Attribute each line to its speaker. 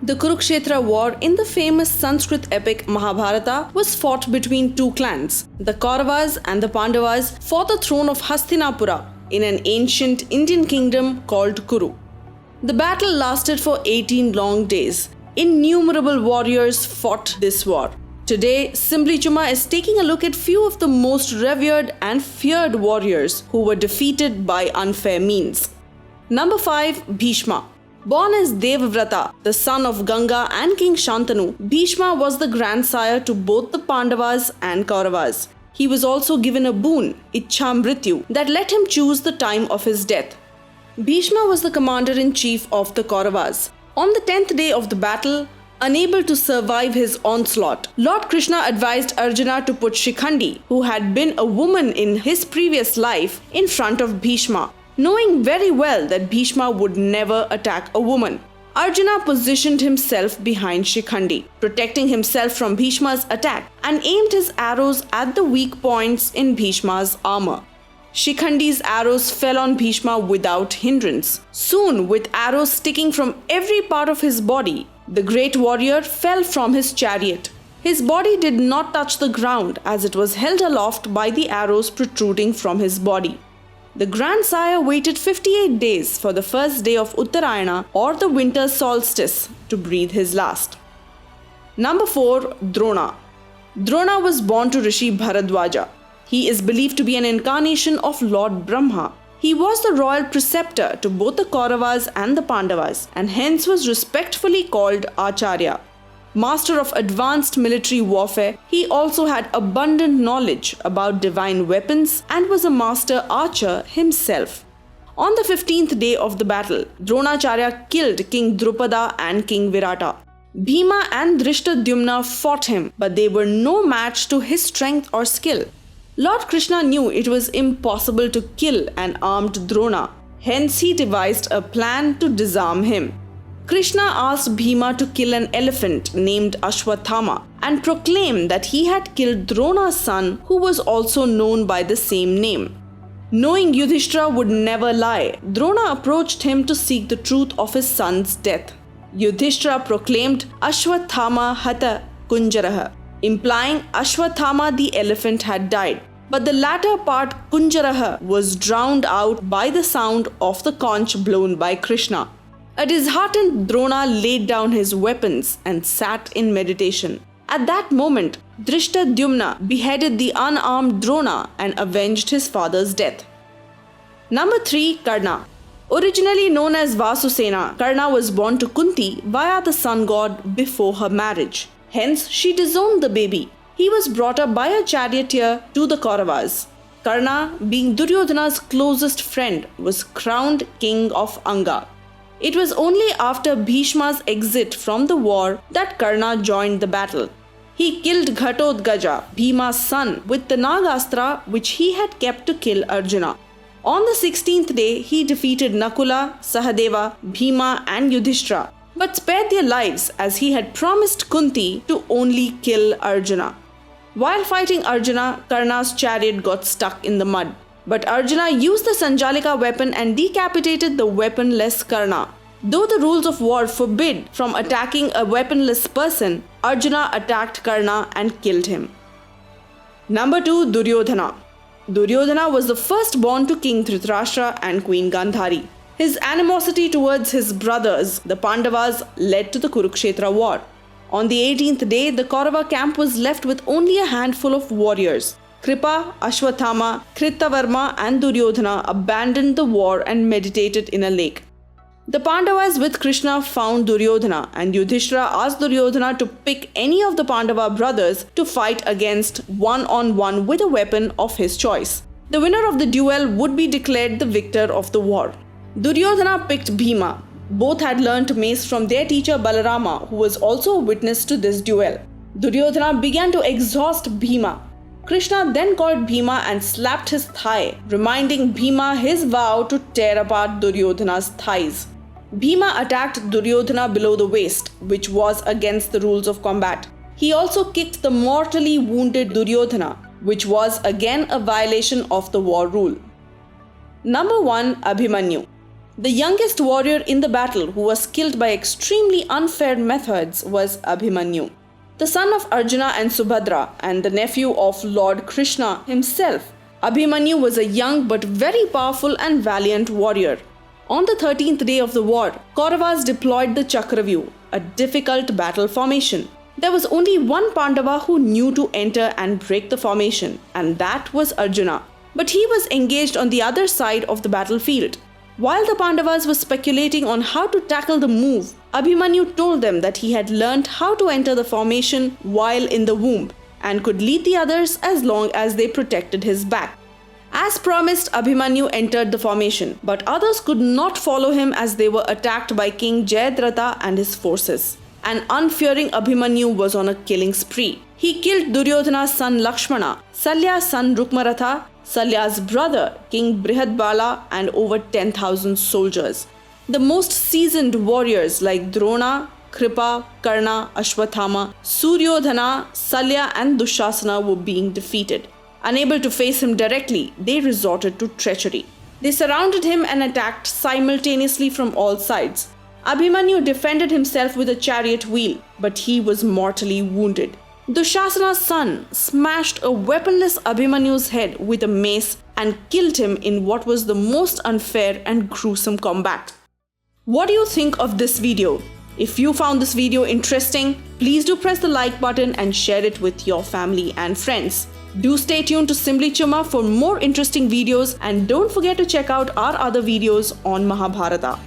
Speaker 1: The Kurukshetra war in the famous Sanskrit epic Mahabharata was fought between two clans, the Kauravas and the Pandavas, for the throne of Hastinapura in an ancient Indian kingdom called Kuru. The battle lasted for 18 long days. Innumerable warriors fought this war. Today, Simply Chuma is taking a look at few of the most revered and feared warriors who were defeated by unfair means. Number 5. Bhishma. Born as Devavrata, the son of Ganga and King Shantanu, Bhishma was the grandsire to both the Pandavas and Kauravas. He was also given a boon, Ichhamrityu, that let him choose the time of his death. Bhishma was the commander-in-chief of the Kauravas. On the 10th day of the battle, unable to survive his onslaught, Lord Krishna advised Arjuna to put Shikhandi, who had been a woman in his previous life, in front of Bhishma, knowing very well that Bhishma would never attack a woman. Arjuna positioned himself behind Shikhandi, protecting himself from Bhishma's attack, and aimed his arrows at the weak points in Bhishma's armor. Shikhandi's arrows fell on Bhishma without hindrance. Soon, with arrows sticking from every part of his body, the great warrior fell from his chariot. His body did not touch the ground as it was held aloft by the arrows protruding from his body. The grandsire waited 58 days for the first day of Uttarayana or the winter solstice to breathe his last. Number 4. Drona. Drona was born to Rishi Bharadwaja. He is believed to be an incarnation of Lord Brahma. He was the royal preceptor to both the Kauravas and the Pandavas, and hence was respectfully called Acharya. Master of advanced military warfare, he also had abundant knowledge about divine weapons and was a master archer himself. On the 15th day of the battle, Dronacharya killed King Drupada and King Virata. Bhima and Drishtadyumna fought him, but they were no match to his strength or skill. Lord Krishna knew it was impossible to kill an armed Drona. Hence, he devised a plan to disarm him. Krishna asked Bhima to kill an elephant named Ashwathama and proclaim that he had killed Drona's son, who was also known by the same name. Knowing Yudhishthira would never lie, Drona approached him to seek the truth of his son's death. Yudhishthira proclaimed Ashwathama Hata Kunjaraha, implying Ashwathama the elephant had died, but the latter part Kunjaraha was drowned out by the sound of the conch blown by Krishna. A disheartened Drona laid down his weapons and sat in meditation. At that moment, Drishtadyumna beheaded the unarmed Drona and avenged his father's death. Number 3. Karna. Originally known as Vasusena, Karna was born to Kunti via the sun god before her marriage. Hence, she disowned the baby. He was brought up by a charioteer to the Kauravas. Karna, being Duryodhana's closest friend, was crowned king of Anga. It was only after Bhishma's exit from the war that Karna joined the battle. He killed Ghatotkacha, Bhima's son, with the Nagastra which he had kept to kill Arjuna. On the 16th day, he defeated Nakula, Sahadeva, Bhima and Yudhishthira, but spared their lives as he had promised Kunti to only kill Arjuna. While fighting Arjuna, Karna's chariot got stuck in the mud. But Arjuna used the Sanjalika weapon and decapitated the weaponless Karna. Though the rules of war forbid from attacking a weaponless person, Arjuna attacked Karna and killed him. Number 2. Duryodhana. Duryodhana was the firstborn to King Dhritarashtra and Queen Gandhari. His animosity towards his brothers, the Pandavas, led to the Kurukshetra war. On the 18th day, the Kaurava camp was left with only a handful of warriors. Kripa, Ashwathama, Kritavarma and Duryodhana abandoned the war and meditated in a lake. The Pandavas with Krishna found Duryodhana, and Yudhishthira asked Duryodhana to pick any of the Pandava brothers to fight against one-on-one with a weapon of his choice. The winner of the duel would be declared the victor of the war. Duryodhana picked Bhima. Both had learnt mace from their teacher Balarama, who was also a witness to this duel. Duryodhana began to exhaust Bhima. Krishna then called Bhima and slapped his thigh, reminding Bhima his vow to tear apart Duryodhana's thighs. Bhima attacked Duryodhana below the waist, which was against the rules of combat. He also kicked the mortally wounded Duryodhana, which was again a violation of the war rule. Number 1. Abhimanyu. The youngest warrior in the battle who was killed by extremely unfair methods was Abhimanyu. The son of Arjuna and Subhadra and the nephew of Lord Krishna himself, Abhimanyu was a young but very powerful and valiant warrior. On the 13th day of the war, Kauravas deployed the Chakravyuh, a difficult battle formation. There was only one Pandava who knew to enter and break the formation, and that was Arjuna. But he was engaged on the other side of the battlefield. While the Pandavas were speculating on how to tackle the move, Abhimanyu told them that he had learnt how to enter the formation while in the womb and could lead the others as long as they protected his back. As promised, Abhimanyu entered the formation, but others could not follow him as they were attacked by King Jayadratha and his forces. An unfearing Abhimanyu was on a killing spree. He killed Duryodhana's son Lakshmana, Salya's son Rukmaratha, Salya's brother King Brihadbala, and over 10,000 soldiers. The most seasoned warriors like Drona, Kripa, Karna, Ashwathama, Suryodhana, Salya and Dushasana were being defeated. Unable to face him directly, they resorted to treachery. They surrounded him and attacked simultaneously from all sides. Abhimanyu defended himself with a chariot wheel, but he was mortally wounded. Dushasana's son smashed a weaponless Abhimanyu's head with a mace and killed him in what was the most unfair and gruesome combat. What do you think of this video? If you found this video interesting, please do press the like button and share it with your family and friends. Do stay tuned to Simply Chuma for more interesting videos, and don't forget to check out our other videos on Mahabharata.